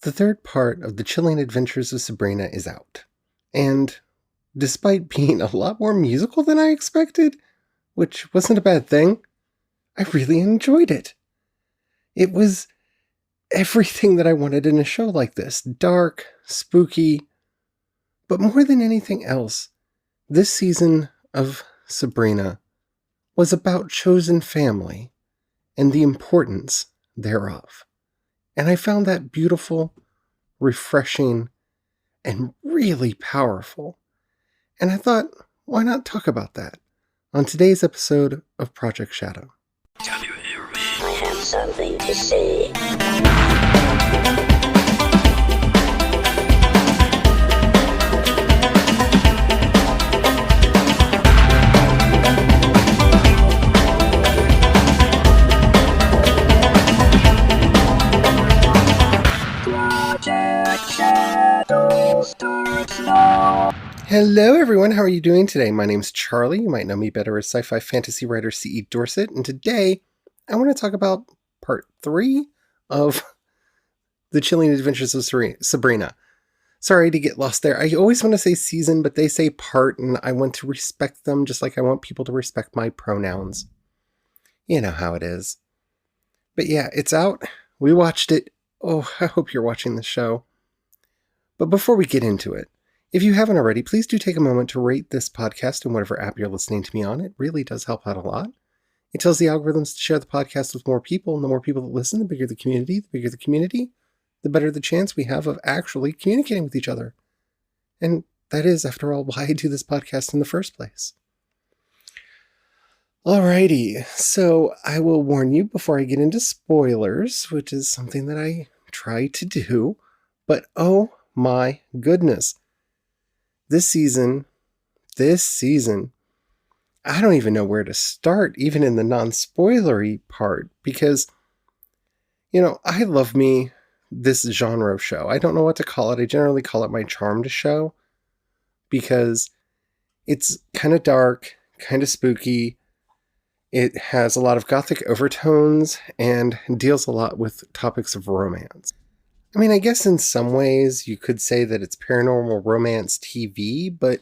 The third part of the Chilling Adventures of Sabrina is out. And despite being a lot more musical than I expected, which wasn't a bad thing, I really enjoyed it. It was everything that I wanted in a show like this. Dark, spooky, but more than anything else, this season of Sabrina was about chosen family and the importance thereof. And I found that beautiful, refreshing, and really powerful. And I thought, why not talk about that on today's episode of Project Shadow? Can you hear me? I have something to say. Hello everyone, how are you doing today? My name's Charlie. You might know me better as sci-fi fantasy writer C.E. Dorset, and today I want to talk about part 3 of The Chilling Adventures of Sabrina. Sorry to get lost there. I always want to say season, but they say part, and I want to respect them just like I want people to respect my pronouns. You know how it is. But yeah, it's out. We watched it. Oh, I hope you're watching the show. But before we get into it, if you haven't already, please do take a moment to rate this podcast in whatever app you're listening to me on. It really does help out a lot. It tells the algorithms to share the podcast with more people, and the more people that listen, the bigger the community. The bigger the community, the better the chance we have of actually communicating with each other. And that is, after all, why I do this podcast in the first place. Alrighty, so I will warn you before I get into spoilers, which is something that I try to do, but oh my goodness. This season, I don't even know where to start, even in the non-spoilery part, because, I love me this genre of show. I don't know what to call it. I generally call it my charmed show, because it's kind of dark, kind of spooky. It has a lot of gothic overtones and deals a lot with topics of romance. I mean, I guess in some ways you could say that it's paranormal romance TV, but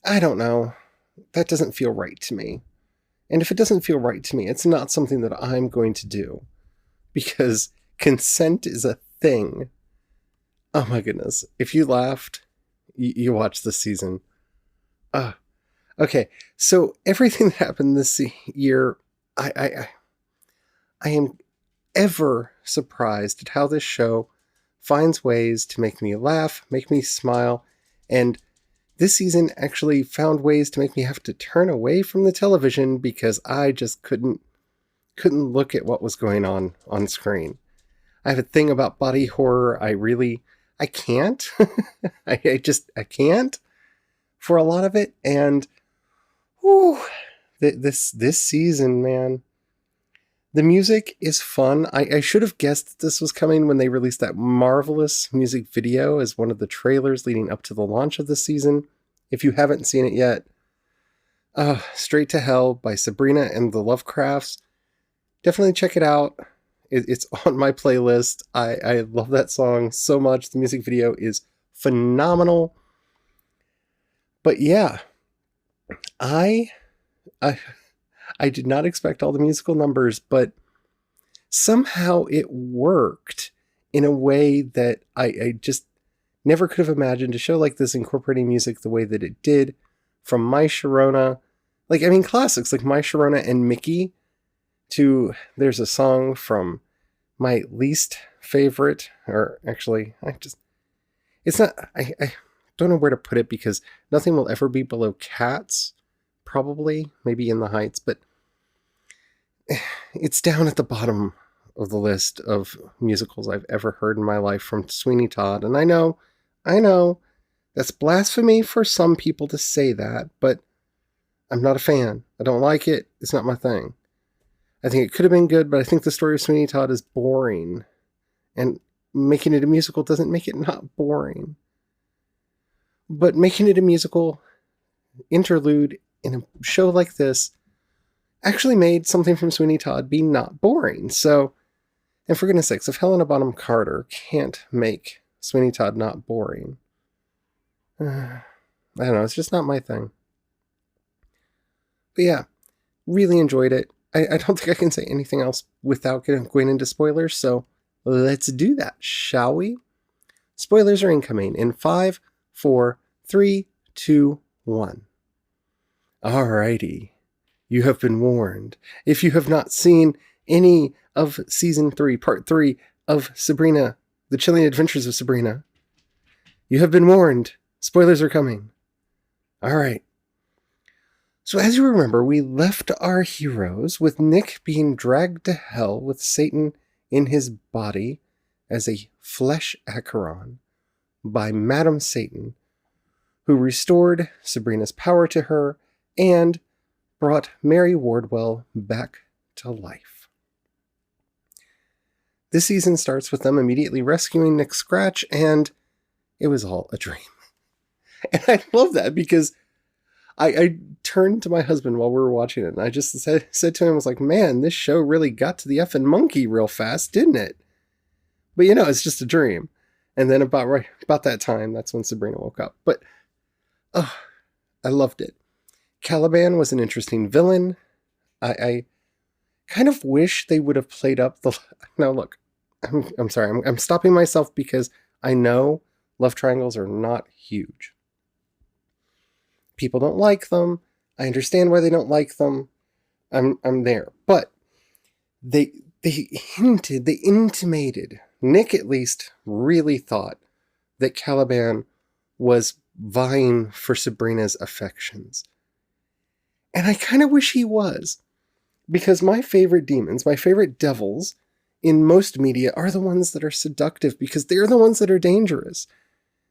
I don't know. That doesn't feel right to me. And if it doesn't feel right to me, it's not something that I'm going to do. Because consent is a thing. Oh my goodness. If you laughed, you watched this season. Okay, so everything that happened this year, I am ever surprised at how this show finds ways to make me laugh, make me smile, and this season actually found ways to make me have to turn away from the television because I just couldn't look at what was going on screen. I have a thing about body horror. I can't. I can't for a lot of it, and whew, this season, man. The music is fun. I should have guessed that this was coming when they released that marvelous music video as one of the trailers leading up to the launch of the season. If you haven't seen it yet, Straight to Hell by Sabrina and the Lovecrafts. Definitely check it out. It's on my playlist. I love that song so much. The music video is phenomenal. But yeah, I did not expect all the musical numbers, but somehow it worked in a way that I just never could have imagined a show like this incorporating music the way that it did, from My Sharona, classics like My Sharona and Mickey, to there's a song from my least favorite, or actually, I don't know where to put it because nothing will ever be below Cats. Probably, maybe In the Heights, but it's down at the bottom of the list of musicals I've ever heard in my life from Sweeney Todd. And I know, that's blasphemy for some people to say that, but I'm not a fan. I don't like it. It's not my thing. I think it could have been good, but I think the story of Sweeney Todd is boring. And making it a musical doesn't make it not boring. But making it a musical interlude in a show like this actually made something from Sweeney Todd be not boring. So And for goodness sakes, if Helena Bonham Carter can't make Sweeney Todd not boring, I don't know, it's just not my thing. But yeah, really enjoyed it. I don't think I can say anything else without going into spoilers, so let's do that, shall we? Spoilers are incoming in 5, 4, 3, 2, 1. Alrighty. You have been warned. If you have not seen any of Season 3, Part 3 of Sabrina, The Chilling Adventures of Sabrina, you have been warned. Spoilers are coming. Alright. So as you remember, we left our heroes with Nick being dragged to hell with Satan in his body as a flesh Acheron by Madam Satan, who restored Sabrina's power to her and brought Mary Wardwell back to life. This season starts with them immediately rescuing Nick Scratch, and it was all a dream. And I love that because I turned to my husband while we were watching it, and I just said to him, I was like, man, this show really got to the effing monkey real fast, didn't it? But it's just a dream. And then about that time, that's when Sabrina woke up. But, I loved it. Caliban was an interesting villain. I kind of wish they would have played up the... Now, look, I'm sorry. I'm stopping myself because I know love triangles are not huge. People don't like them. I understand why they don't like them. I'm there. But they intimated, Nick at least really thought that Caliban was vying for Sabrina's affections. And I kind of wish he was. Because my favorite demons, my favorite devils in most media are the ones that are seductive because they're the ones that are dangerous.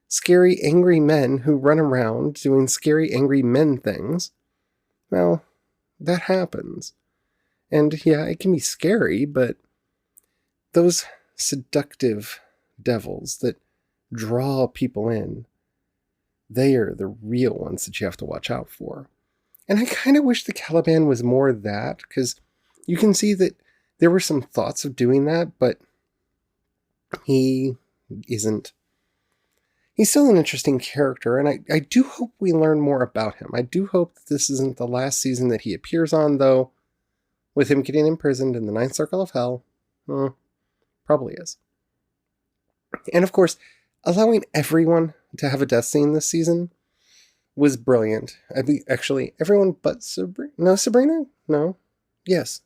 Scary, angry men who run around doing scary, angry men things. Well, that happens. And yeah, it can be scary, but those seductive devils that draw people in, they are the real ones that you have to watch out for. And I kind of wish the Caliban was more that, because you can see that there were some thoughts of doing that, but he isn't. He's still an interesting character, and I do hope we learn more about him. I do hope that this isn't the last season that he appears on, though, with him getting imprisoned in the Ninth Circle of Hell. Probably is. And of course, allowing everyone to have a death scene this season was brilliant. Actually, everyone but Sabrina. No, Sabrina? No. Yes.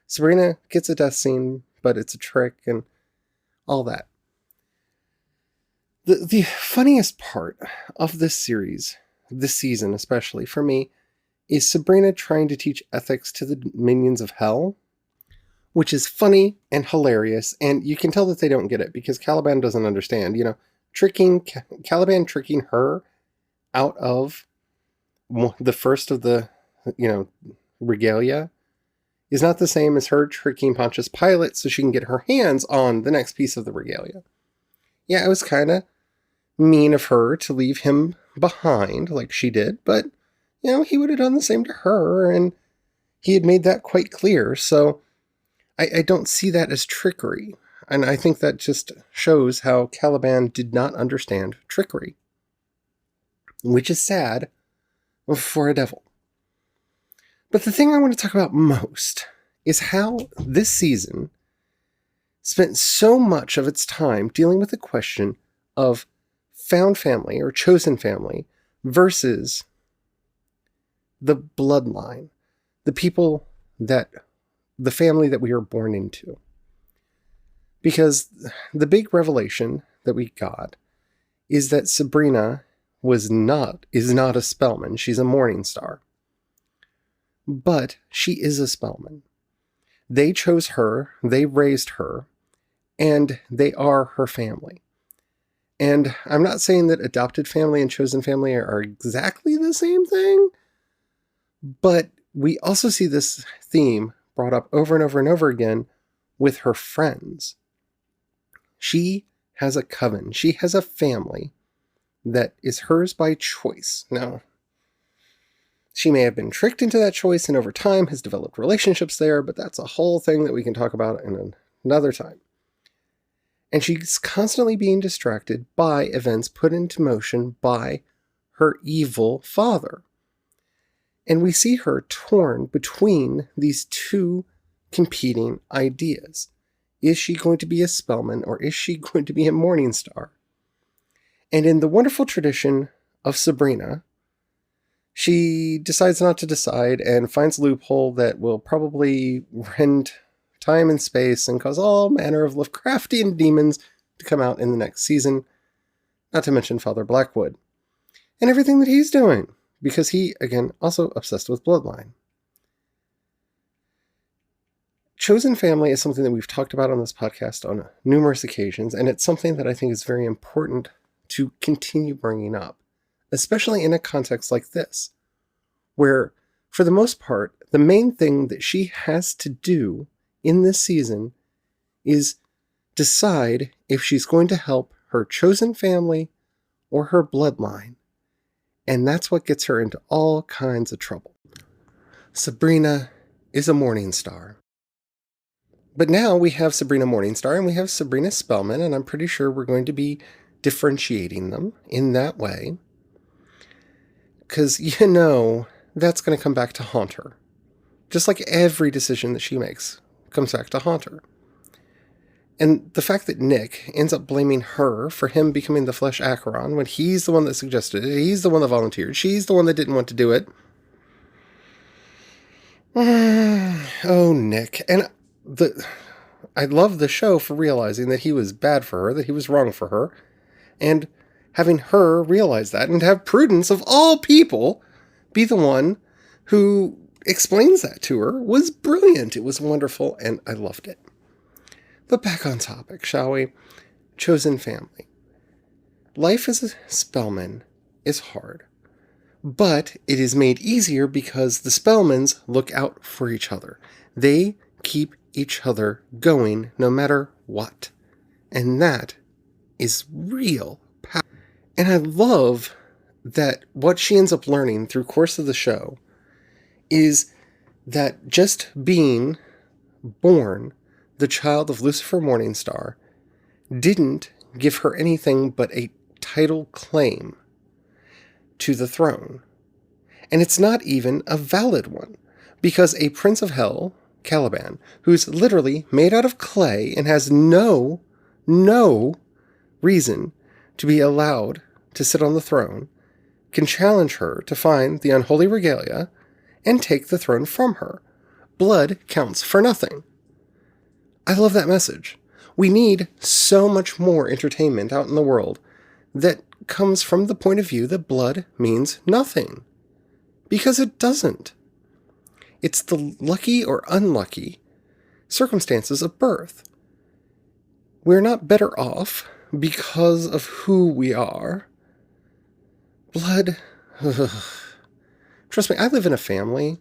Sabrina gets a death scene, but it's a trick and all that. The funniest part of this series, this season especially for me, is Sabrina trying to teach ethics to the minions of hell, which is funny and hilarious, and you can tell that they don't get it because Caliban doesn't understand. Caliban tricking her out of the first of the, regalia is not the same as her tricking Pontius Pilate so she can get her hands on the next piece of the regalia. Yeah, it was kind of mean of her to leave him behind like she did, but, he would have done the same to her, and he had made that quite clear, so I don't see that as trickery, and I think that just shows how Caliban did not understand trickery, which is sad for a devil. But the thing I want to talk about most is how this season spent so much of its time dealing with the question of found family or chosen family versus the bloodline, the family that we are born into. Because the big revelation that we got is that Sabrina is not a Spellman. She's a Morning Star. But she is a Spellman. They chose her, they raised her, and they are her family. And I'm not saying that adopted family and chosen family are exactly the same thing, but we also see this theme brought up over and over and over again with her friends. She has a coven. She has a family that is hers by choice. Now, she may have been tricked into that choice and over time has developed relationships there, but that's a whole thing that we can talk about in another time. And she's constantly being distracted by events put into motion by her evil father. And we see her torn between these two competing ideas. Is she going to be a Spellman or is she going to be a Morningstar? And in the wonderful tradition of Sabrina, she decides not to decide and finds a loophole that will probably rend time and space and cause all manner of Lovecraftian demons to come out in the next season, not to mention Father Blackwood, and everything that he's doing, because he, again, also obsessed with bloodline. Chosen family is something that we've talked about on this podcast on numerous occasions, and it's something that I think is very important to continue bringing up, especially in a context like this, where, for the most part, the main thing that she has to do in this season is decide if she's going to help her chosen family or her bloodline. And that's what gets her into all kinds of trouble. Sabrina is a Morningstar. But now we have Sabrina Morningstar and we have Sabrina Spellman, and I'm pretty sure we're going to be differentiating them in that way. Because, that's going to come back to haunt her. Just like every decision that she makes comes back to haunt her. And the fact that Nick ends up blaming her for him becoming the Flesh Acheron when he's the one that suggested it, he's the one that volunteered, she's the one that didn't want to do it. Oh, Nick. And I love the show for realizing that he was bad for her, that he was wrong for her, and having her realize that and have Prudence, of all people, be the one who explains that to her was brilliant. It was wonderful, and I loved it. But back on topic, shall we? Chosen family. Life as a Spellman is hard, but it is made easier because the Spellmans look out for each other. They keep each other going no matter what. And that is real power. And I love that what she ends up learning through the course of the show is that just being born the child of Lucifer Morningstar didn't give her anything but a title claim to the throne. And it's not even a valid one, because a Prince of Hell, Caliban, who's literally made out of clay and has no reason to be allowed to sit on the throne, can challenge her to find the unholy regalia and take the throne from her. Blood counts for nothing. I love that message. We need so much more entertainment out in the world that comes from the point of view that blood means nothing. Because it doesn't. It's the lucky or unlucky circumstances of birth. We're not better off because of who we are. Blood. Trust me, I live in a family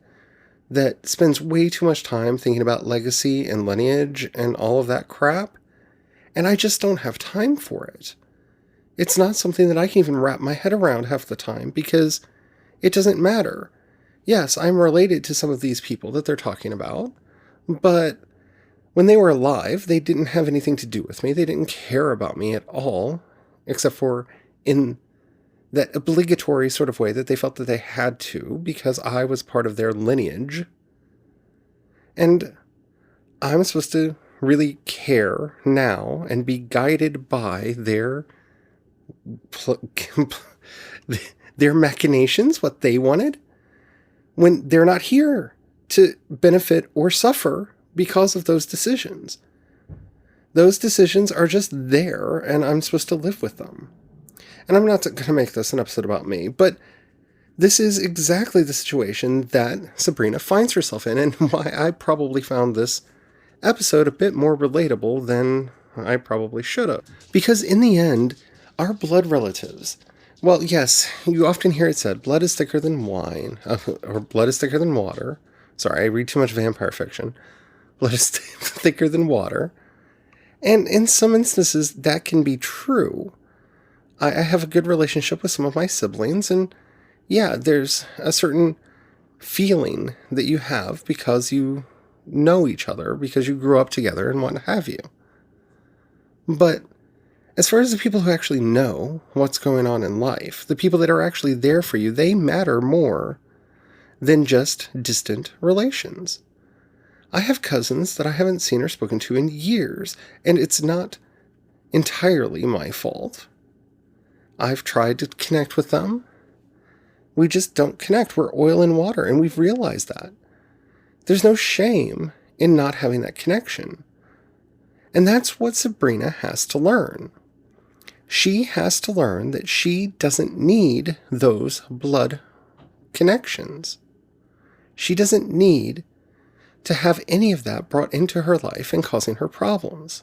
that spends way too much time thinking about legacy and lineage and all of that crap, and I just don't have time for it. It's not something that I can even wrap my head around half the time because it doesn't matter. Yes, I'm related to some of these people that they're talking about, but when they were alive, they didn't have anything to do with me. They didn't care about me at all, except for in that obligatory sort of way that they felt that they had to because I was part of their lineage. And I'm supposed to really care now and be guided by their machinations, what they wanted, when they're not here to benefit or suffer because of those decisions. Those decisions are just there, and I'm supposed to live with them. And I'm not going to make this an episode about me, but this is exactly the situation that Sabrina finds herself in, and why I probably found this episode a bit more relatable than I probably should have. Because in the end, our blood relatives, well, yes, you often hear it said, blood is thicker than wine, or blood is thicker than water. Sorry, I read too much vampire fiction. Blood is thicker than water. And in some instances, that can be true. I have a good relationship with some of my siblings, and yeah, there's a certain feeling that you have because you know each other because you grew up together and what have you. But as far as the people who actually know what's going on in life, the people that are actually there for you, they matter more than just distant relations. I have cousins that I haven't seen or spoken to in years, and it's not entirely my fault. I've tried to connect with them. We just don't connect. We're oil and water, and we've realized that. There's no shame in not having that connection. And that's what Sabrina has to learn. She has to learn that she doesn't need those blood connections. She doesn't need to have any of that brought into her life and causing her problems.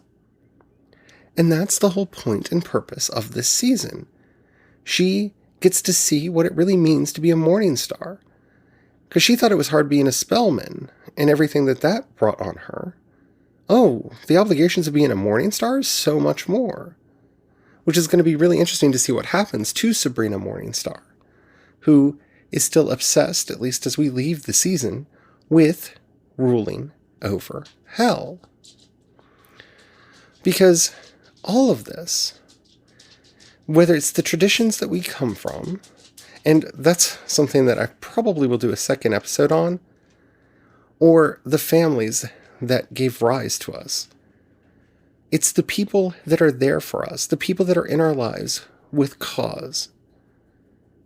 And that's the whole point and purpose of this season. She gets to see what it really means to be a morning star. Because she thought it was hard being a spellman and everything that brought on her. Oh, the obligations of being a morning star is so much more. Which is going to be really interesting to see what happens to Sabrina Morningstar, who is still obsessed, at least as we leave the season, with ruling over hell. Because all of this, whether it's the traditions that we come from, and that's something that I probably will do a second episode on, or the families that gave rise to us, it's the people that are there for us, the people that are in our lives with cause.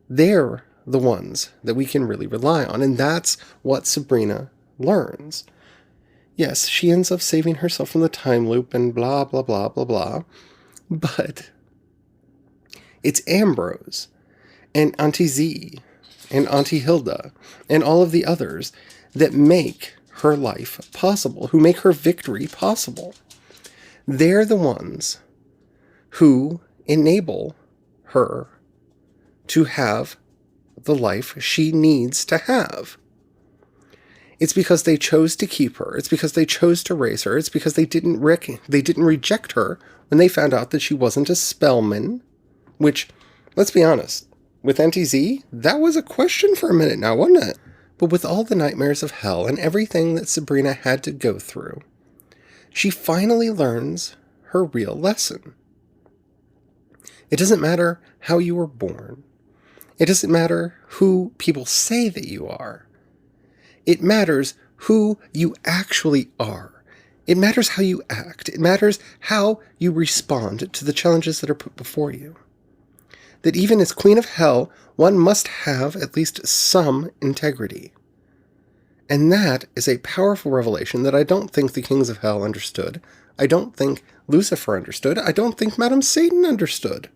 They're the ones that we can really rely on, and that's what Sabrina learns. Yes, she ends up saving herself from the time loop and blah, blah, blah, blah, blah, but it's Ambrose and Auntie Z and Auntie Hilda and all of the others that make her life possible, who make her victory possible. They're the ones who enable her to have the life she needs to have. It's because they chose to keep her. It's because they chose to raise her. It's because they didn't reject her when they found out that she wasn't a spellman, which, let's be honest, with Auntie Z, that was a question for a minute now, wasn't it? But with all the nightmares of hell and everything that Sabrina had to go through, she finally learns her real lesson. It doesn't matter how you were born. It doesn't matter who people say that you are. It matters who you actually are. It matters how you act. It matters how you respond to the challenges that are put before you. That even as Queen of Hell, one must have at least some integrity. And that is a powerful revelation that I don't think the Kings of Hell understood. I don't think Lucifer understood. I don't think Madame Satan understood.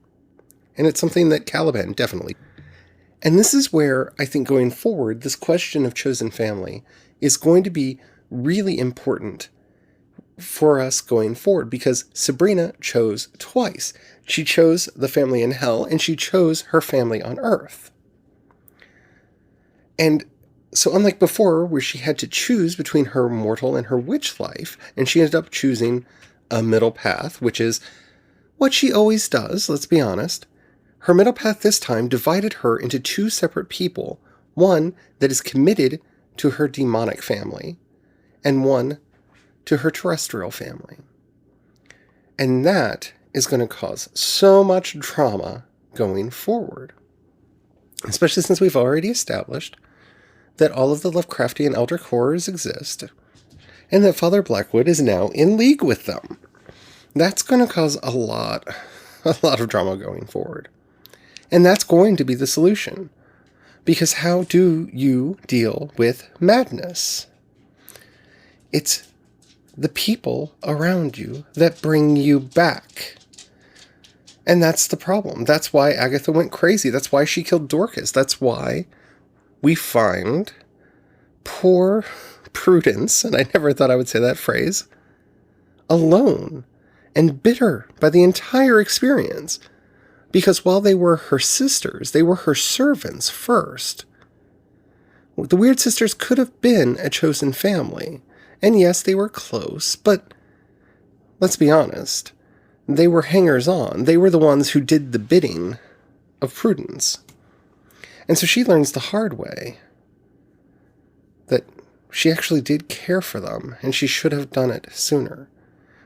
And it's something that Caliban definitely. And this is where I think going forward, this question of chosen family is going to be really important for us going forward, because Sabrina chose twice. She chose the family in hell, and she chose her family on earth. And so unlike before, where she had to choose between her mortal and her witch life, and she ended up choosing a middle path, which is what she always does, let's be honest, her middle path this time divided her into two separate people, one that is committed to her demonic family, and one to her terrestrial family. And that is going to cause so much drama going forward. Especially since we've already established that all of the Lovecraftian Eldritch horrors exist, and that Father Blackwood is now in league with them. That's going to cause a lot of drama going forward. And that's going to be the solution. Because how do you deal with madness? It's the people around you that bring you back. And that's the problem. That's why Agatha went crazy. That's why she killed Dorcas. That's why we find poor Prudence, and I never thought I would say that phrase, alone and bitter by the entire experience. Because while they were her sisters, they were her servants first. The Weird Sisters could have been a chosen family. And yes, they were close, but let's be honest. They were hangers-on. They were the ones who did the bidding of Prudence. And so she learns the hard way that she actually did care for them, and she should have done it sooner.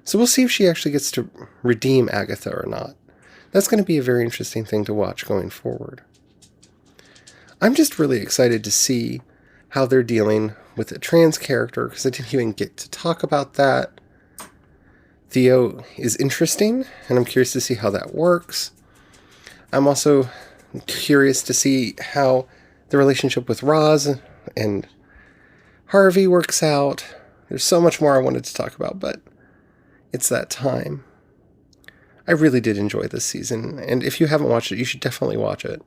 So we'll see if she actually gets to redeem Agatha or not. That's going to be a very interesting thing to watch going forward. I'm just really excited to see how they're dealing with a trans character, because I didn't even get to talk about that. Theo is interesting, and I'm curious to see how that works. I'm also curious to see how the relationship with Roz and Harvey works out. There's so much more I wanted to talk about, but it's that time. I really did enjoy this season, and if you haven't watched it, you should definitely watch it.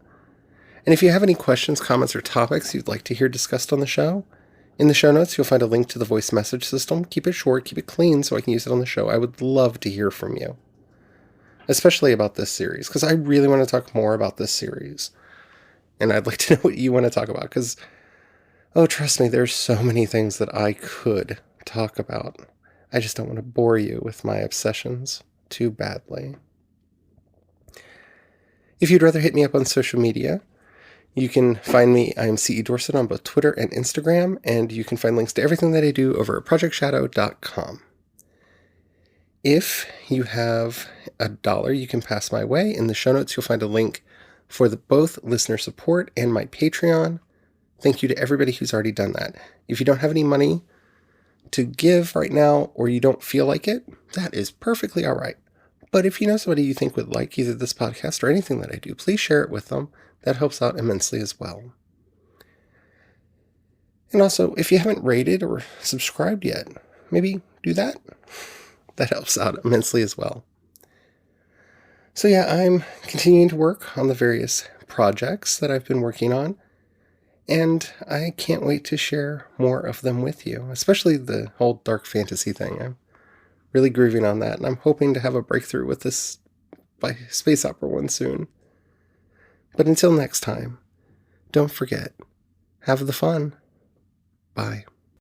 And if you have any questions, comments, or topics you'd like to hear discussed on the show, in the show notes you'll find a link to the voice message system. Keep it short, keep it clean so I can use it on the show. I would love to hear from you, especially about this series, because I really want to talk more about this series. And I'd like to know what you want to talk about, because, oh, trust me, there's so many things that I could talk about. I just don't want to bore you with my obsessions too badly. If you'd rather hit me up on social media, you can find me. I'm CE Dorset on both Twitter and Instagram, and you can find links to everything that I do over at projectshadow.com. If you have $1 you can pass my way, in the show notes you'll find a link for both listener support and my Patreon. Thank you to everybody who's already done that. If you don't have any money to give right now, or you don't feel like it, that is perfectly all right. But if you know somebody you think would like either this podcast or anything that I do, please share it with them. That helps out immensely as well. And also, if you haven't rated or subscribed yet, maybe do that. That helps out immensely as well. So yeah, I'm continuing to work on the various projects that I've been working on, and I can't wait to share more of them with you, especially the whole dark fantasy thing. I'm really grooving on that, and I'm hoping to have a breakthrough with this space opera one soon. But until next time, don't forget, have the fun. Bye.